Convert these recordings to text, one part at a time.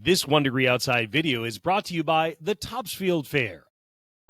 This 1 Degree Outside video is brought to you by the Topsfield Fair.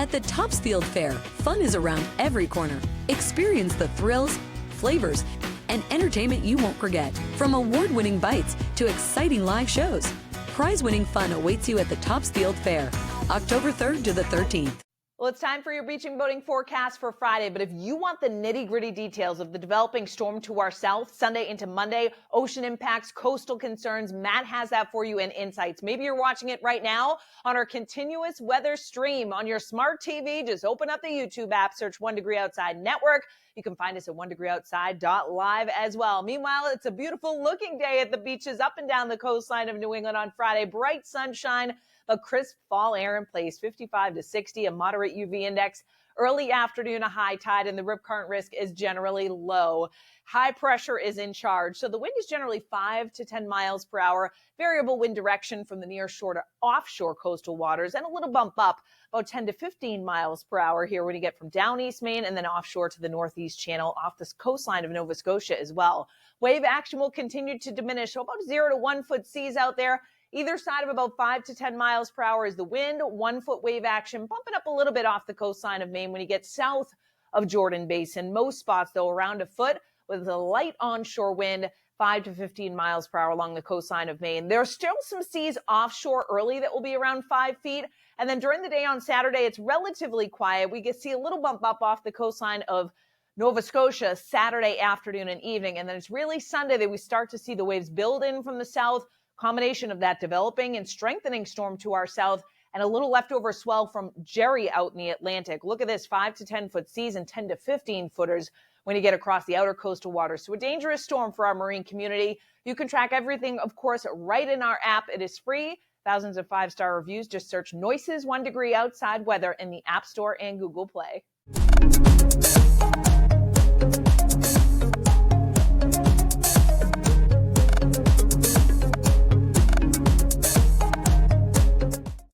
At the Topsfield Fair, fun is around every corner. Experience the thrills, flavors, and entertainment you won't forget. From award-winning bites to exciting live shows, prize-winning fun awaits you at the Topsfield Fair, October 3rd to the 13th. Well, it's time for your beach and boating forecast for Friday, but if you want the nitty-gritty details of the developing storm to our south, Sunday into Monday, ocean impacts, coastal concerns, Matt has that for you and insights. Maybe you're watching it right now on our continuous weather stream on your smart TV. Just open up the YouTube app, search 1 Degree Outside Network. You can find us at 1degreeoutside.live as well. Meanwhile, it's a beautiful looking day at the beaches up and down the coastline of New England on Friday. Bright sunshine, but crisp fall air in place, 55 to 60, a moderate UV index. Early afternoon, a high tide, and the rip current risk is generally low. High pressure is in charge, so the wind is generally 5 to 10 miles per hour. Variable wind direction from the near shore to offshore coastal waters, and a little bump up, about 10 to 15 miles per hour here when you get from down East Maine and then offshore to the northeast channel off the coastline of Nova Scotia as well. Wave action will continue to diminish, so about 0 to 1 foot seas out there. Either side of about 5 to 10 miles per hour is the wind. 1 foot wave action, bumping up a little bit off the coastline of Maine when you get south of Jordan Basin. Most spots, though, around a foot with a light onshore wind, 5 to 15 miles per hour along the coastline of Maine. There are still some seas offshore early that will be around 5 feet. And then during the day on Saturday, it's relatively quiet. We see a little bump up off the coastline of Nova Scotia Saturday afternoon and evening. And then it's really Sunday that we start to see the waves build in from the south. Combination of that developing and strengthening storm to our south and a little leftover swell from Jerry out in the Atlantic. Look at this, 5 to 10 foot seas and 10 to 15 footers when you get across the outer coastal waters. So a dangerous storm for our marine community. You can track everything, of course, right in our app. It is free. Thousands of 5-star reviews. Just search Noises 1 Degree Outside Weather in the App Store and Google Play.